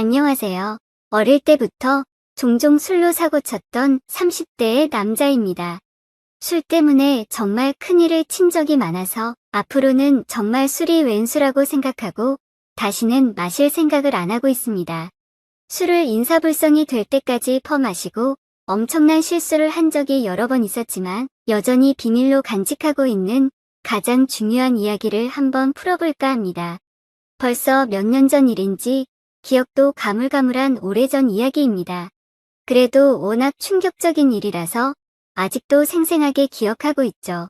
안녕하세요. 어릴 때부터 종종 술로 사고 쳤던 30대의 남자입니다. 술 때문에 정말 큰일을 친 적이 많아서 앞으로는 정말 술이 왼수라고 생각하고 다시는 마실 생각을 안 하고 있습니다. 술을 인사불성이 될 때까지 퍼마시고 엄청난 실수를 한 적이 여러 번 있었지만 여전히 비밀로 간직하고 있는 가장 중요한 이야기를 한번 풀어볼까 합니다. 벌써 몇 년 전 일인지 기억도 가물가물한 오래전 이야기입니다. 그래도 워낙 충격적인 일이라서 아직도 생생하게 기억하고 있죠.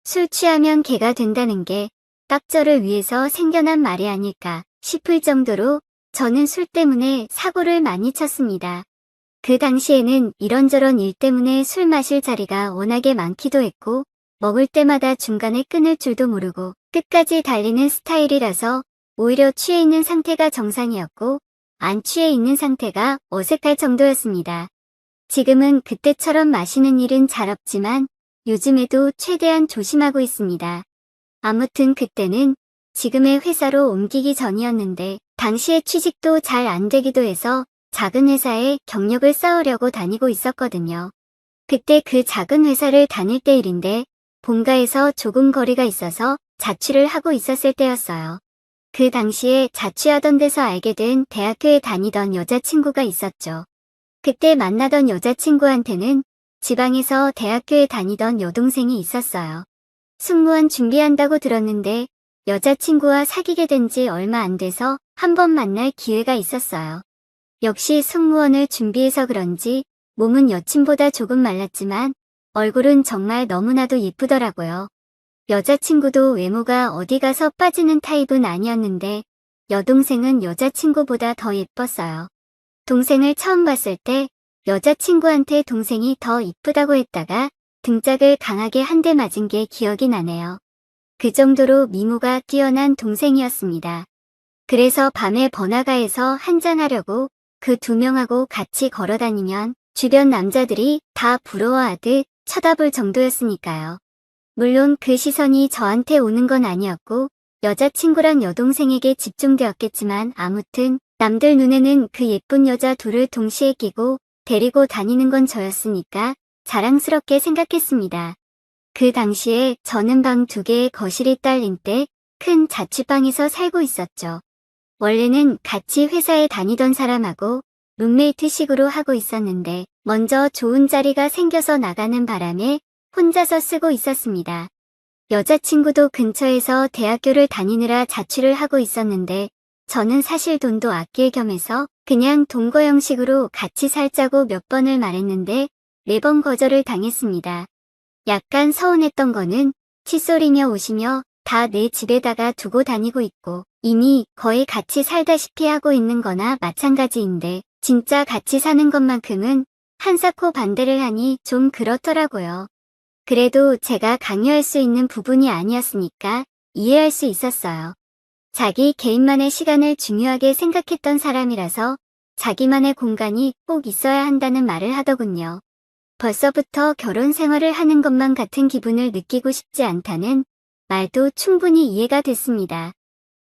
술 취하면 개가 된다는 게 딱 저를 위해서 생겨난 말이 아닐까 싶을 정도로 저는 술 때문에 사고를 많이 쳤습니다. 그 당시에는 이런저런 일 때문에 술 마실 자리가 워낙에 많기도 했고 먹을 때마다 중간에 끊을 줄도 모르고 끝까지 달리는 스타일이라서 오히려 취해 있는 상태가 정상이었고 안 취해 있는 상태가 어색할 정도였습니다. 지금은 그때처럼 마시는 일은 잘 없지만 요즘에도 최대한 조심하고 있습니다. 아무튼 그때는 지금의 회사로 옮기기 전이었는데 당시에 취직도 잘 안 되기도 해서 작은 회사에 경력을 쌓으려고 다니고 있었거든요. 그때 그 작은 회사를 다닐 때 일인데 본가에서 조금 거리가 있어서 자취를 하고 있었을 때였어요. 그 당시에 자취하던 데서 알게 된 대학교에 다니던 여자친구가 있었죠. 그때 만나던 여자친구한테는 지방에서 대학교에 다니던 여동생이 있었어요. 승무원 준비한다고 들었는데 여자친구와 사귀게 된 지 얼마 안 돼서 한번 만날 기회가 있었어요. 역시 승무원을 준비해서 그런지 몸은 여친보다 조금 말랐지만 얼굴은 정말 너무나도 예쁘더라고요. 여자친구도 외모가 어디 가서 빠지는 타입은 아니었는데 여동생은 여자친구보다 더 예뻤어요. 동생을 처음 봤을 때 여자친구한테 동생이 더 이쁘다고 했다가 등짝을 강하게 한 대 맞은 게 기억이 나네요. 그 정도로 미모가 뛰어난 동생이었습니다. 그래서 밤에 번화가에서 한잔하려고 그 두 명하고 같이 걸어다니면 주변 남자들이 다 부러워하듯 쳐다볼 정도였으니까요. 물론 그 시선이 저한테 오는 건 아니었고 여자친구랑 여동생에게 집중되었겠지만 아무튼 남들 눈에는 그 예쁜 여자 둘을 동시에 끼고 데리고 다니는 건 저였으니까 자랑스럽게 생각했습니다. 그 당시에 저는 방 2개의 거실이 딸린 때 큰 자취방에서 살고 있었죠. 원래는 같이 회사에 다니던 사람하고 룸메이트식으로 하고 있었는데 먼저 좋은 자리가 생겨서 나가는 바람에 혼자서 쓰고 있었습니다. 여자친구도 근처에서 대학교를 다니느라 자취를 하고 있었는데 저는 사실 돈도 아낄 겸해서 그냥 동거 형식으로 같이 살자고 몇 번을 말했는데 매번 거절을 당했습니다. 약간 서운했던 거는 칫솔이며 옷이며 다 내 집에다가 두고 다니고 있고 이미 거의 같이 살다시피 하고 있는 거나 마찬가지인데 진짜 같이 사는 것만큼은 한사코 반대를 하니 좀 그렇더라고요. 그래도 제가 강요할 수 있는 부분이 아니었으니까 이해할 수 있었어요. 자기 개인만의 시간을 중요하게 생각했던 사람이라서 자기만의 공간이 꼭 있어야 한다는 말을 하더군요. 벌써부터 결혼 생활을 하는 것만 같은 기분을 느끼고 싶지 않다는 말도 충분히 이해가 됐습니다.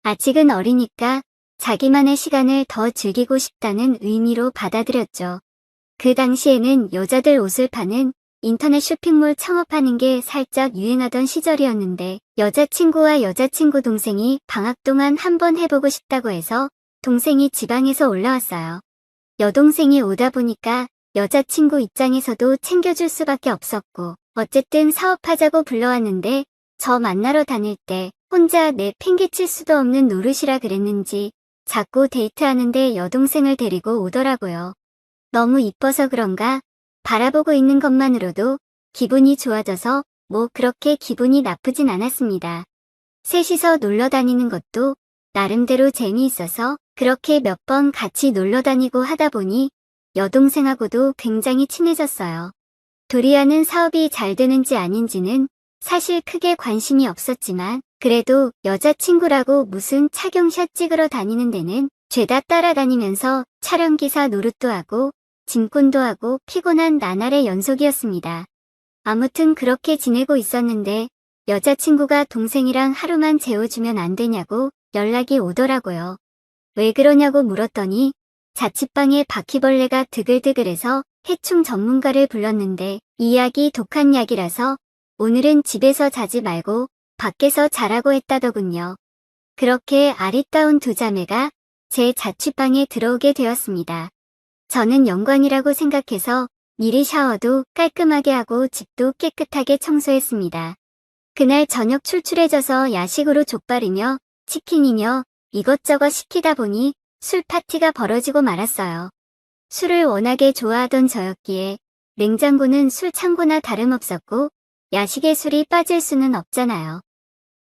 아직은 어리니까 자기만의 시간을 더 즐기고 싶다는 의미로 받아들였죠. 그 당시에는 여자들 옷을 파는 인터넷 쇼핑몰 창업하는 게 살짝 유행하던 시절이었는데 여자친구와 여자친구 동생이 방학 동안 한번 해보고 싶다고 해서 동생이 지방에서 올라왔어요. 여동생이 오다 보니까 여자친구 입장에서도 챙겨줄 수밖에 없었고 어쨌든 사업하자고 불러왔는데 저 만나러 다닐 때 혼자 내 팽개칠 수도 없는 노릇이라 그랬는지 자꾸 데이트하는데 여동생을 데리고 오더라고요. 너무 이뻐서 그런가 바라보고 있는 것만으로도 기분이 좋아져서 뭐 그렇게 기분이 나쁘진 않았습니다. 셋이서 놀러 다니는 것도 나름대로 재미있어서 그렇게 몇 번 같이 놀러 다니고 하다 보니 여동생하고도 굉장히 친해졌어요. 둘이 하는 사업이 잘 되는지 아닌지는 사실 크게 관심이 없었지만 그래도 여자친구라고 무슨 착용샷 찍으러 다니는 데는 죄다 따라다니면서 촬영기사 노릇도 하고 짐꾼도 하고 피곤한 나날의 연속이었습니다. 아무튼 그렇게 지내고 있었는데 여자친구가 동생이랑 하루만 재워주면 안 되냐고 연락이 오더라고요. 왜 그러냐고 물었더니 자취방에 바퀴벌레가 드글드글해서 해충 전문가를 불렀는데 이 약이 독한 약이라서 오늘은 집에서 자지 말고 밖에서 자라고 했다더군요. 그렇게 아리따운 두 자매가 제 자취방에 들어오게 되었습니다. 저는 영광이라고 생각해서 미리 샤워도 깔끔하게 하고 집도 깨끗하게 청소했습니다. 그날 저녁 출출해져서 야식으로 족발이며 치킨이며 이것저것 시키다 보니 술 파티가 벌어지고 말았어요. 술을 워낙에 좋아하던 저였기에 냉장고는 술 창고나 다름없었고 야식에 술이 빠질 수는 없잖아요.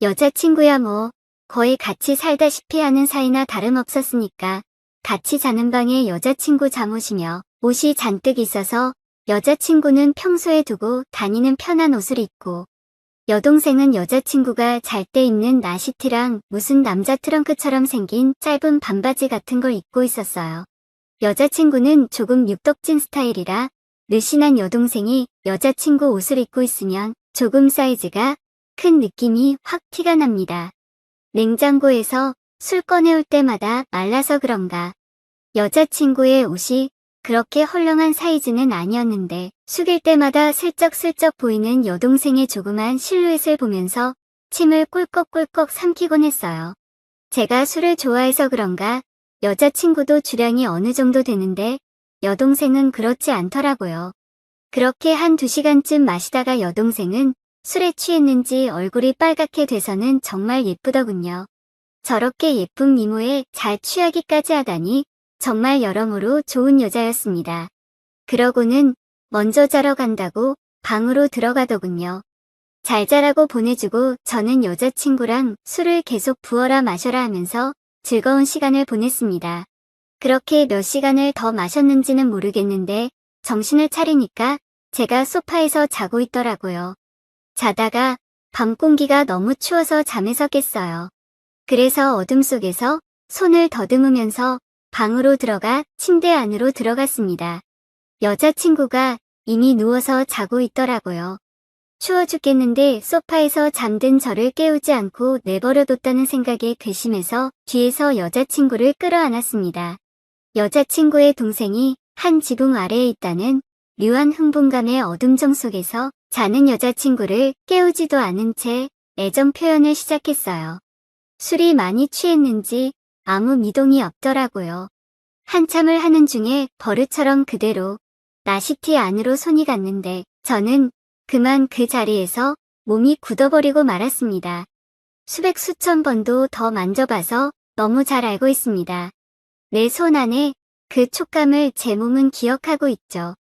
여자친구야 뭐 거의 같이 살다시피 하는 사이나 다름없었으니까 같이 자는 방에 여자친구 잠옷이며 옷이 잔뜩 있어서 여자친구는 평소에 두고 다니는 편한 옷을 입고 여동생은 여자친구가 잘 때 입는 나시티랑 무슨 남자 트렁크처럼 생긴 짧은 반바지 같은 걸 입고 있었어요. 여자친구는 조금 육덕진 스타일이라 느씬한 여동생이 여자친구 옷을 입고 있으면 조금 사이즈가 큰 느낌이 확 티가 납니다. 냉장고에서 술 꺼내올 때마다 말라서 그런가 여자친구의 옷이 그렇게 헐렁한 사이즈는 아니었는데 숙일 때마다 슬쩍슬쩍 보이는 여동생의 조그만 실루엣을 보면서 침을 꿀꺽꿀꺽 삼키곤 했어요. 제가 술을 좋아해서 그런가 여자친구도 주량이 어느 정도 되는데 여동생은 그렇지 않더라고요. 그렇게 한 2시간쯤 마시다가 여동생은 술에 취했는지 얼굴이 빨갛게 돼서는 정말 예쁘더군요. 저렇게 예쁜 미모에 잘 취하기까지 하다니 정말 여러모로 좋은 여자였습니다. 그러고는 먼저 자러 간다고 방으로 들어가더군요. 잘 자라고 보내주고 저는 여자친구랑 술을 계속 부어라 마셔라 하면서 즐거운 시간을 보냈습니다. 그렇게 몇 시간을 더 마셨는지는 모르겠는데 정신을 차리니까 제가 소파에서 자고 있더라고요. 자다가 밤 공기가 너무 추워서 잠에서 깼어요. 그래서 어둠 속에서 손을 더듬으면서 방으로 들어가 침대 안으로 들어갔습니다. 여자친구가 이미 누워서 자고 있더라고요. 추워 죽겠는데 소파에서 잠든 저를 깨우지 않고 내버려뒀다는 생각에 괘씸해서 뒤에서 여자친구를 끌어안았습니다. 여자친구의 동생이 한 지붕 아래에 있다는 묘한 흥분감의 어둠정 속에서 자는 여자친구를 깨우지도 않은 채 애정 표현을 시작했어요. 술이 많이 취했는지 아무 미동이 없더라고요. 한참을 하는 중에 버릇처럼 그대로 나시티 안으로 손이 갔는데 저는 그만 그 자리에서 몸이 굳어버리고 말았습니다. 수백 수천 번도 더 만져봐서 너무 잘 알고 있습니다. 내 손 안에 그 촉감을 제 몸은 기억하고 있죠.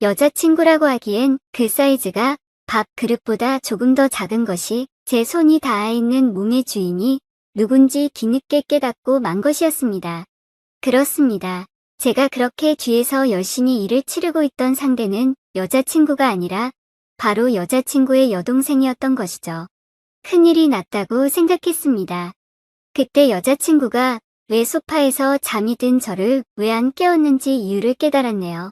여자친구라고 하기엔 그 사이즈가 밥 그릇보다 조금 더 작은 것이 제 손이 닿아 있는 몸의 주인이 누군지 뒤늦게 깨닫고 만 것이었습니다. 그렇습니다. 제가 그렇게 뒤에서 열심히 일을 치르고 있던 상대는 여자친구가 아니라 바로 여자친구의 여동생이었던 것이죠. 큰일이 났다고 생각했습니다. 그때 여자친구가 왜 소파에서 잠이 든 저를 왜 안 깨웠는지 이유를 깨달았네요.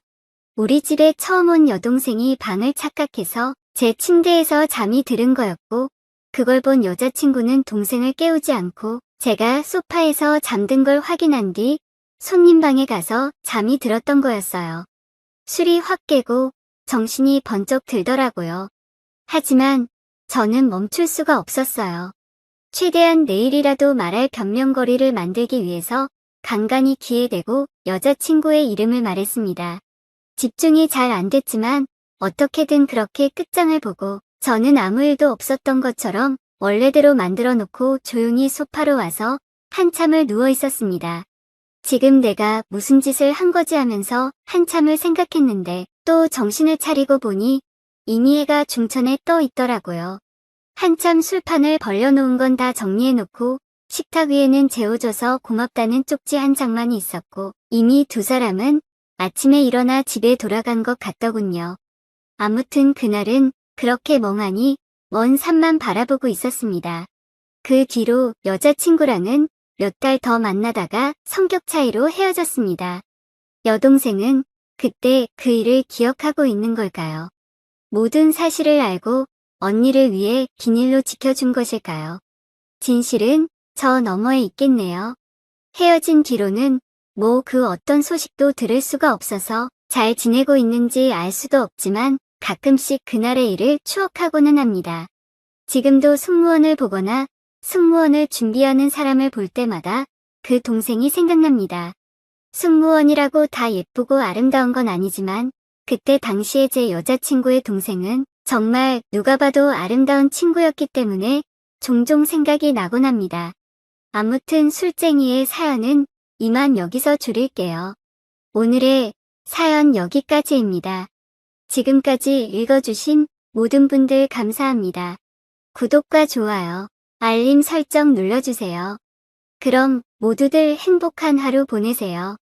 우리 집에 처음 온 여동생이 방을 착각해서 제 침대에서 잠이 들은 거였고 그걸 본 여자친구는 동생을 깨우지 않고 제가 소파에서 잠든 걸 확인한 뒤 손님 방에 가서 잠이 들었던 거였어요. 술이 확 깨고 정신이 번쩍 들더라고요. 하지만 저는 멈출 수가 없었어요. 최대한 내일이라도 말할 변명거리를 만들기 위해서 간간히 귀에 대고 여자친구의 이름을 말했습니다. 집중이 잘 안 됐지만 어떻게든 그렇게 끝장을 보고 저는 아무 일도 없었던 것처럼 원래대로 만들어 놓고 조용히 소파로 와서 한참을 누워 있었습니다. 지금 내가 무슨 짓을 한 거지 하면서 한참을 생각했는데 또 정신을 차리고 보니 이미 해가 중천에 떠 있더라고요. 한참 술판을 벌려놓은 건 다 정리해놓고 식탁 위에는 재워줘서 고맙다는 쪽지 한 장만이 있었고 이미 두 사람은 아침에 일어나 집에 돌아간 것 같더군요. 아무튼 그날은 그렇게 멍하니 먼 산만 바라보고 있었습니다. 그 뒤로 여자친구랑은 몇 달 더 만나다가 성격 차이로 헤어졌습니다. 여동생은 그때 그 일을 기억하고 있는 걸까요? 모든 사실을 알고 언니를 위해 비닐로 지켜준 것일까요? 진실은 저 너머에 있겠네요. 헤어진 뒤로는 그 어떤 소식도 들을 수가 없어서 잘 지내고 있는지 알 수도 없지만 가끔씩 그날의 일을 추억하고는 합니다. 지금도 승무원을 보거나 승무원을 준비하는 사람을 볼 때마다 그 동생이 생각납니다. 승무원이라고 다 예쁘고 아름다운 건 아니지만 그때 당시에 제 여자친구의 동생은 정말 누가 봐도 아름다운 친구였기 때문에 종종 생각이 나곤 합니다. 아무튼 술쟁이의 사연은 이만 여기서 줄일게요. 오늘의 사연 여기까지입니다. 지금까지 읽어주신 모든 분들 감사합니다. 구독과 좋아요, 알림 설정 눌러주세요. 그럼 모두들 행복한 하루 보내세요.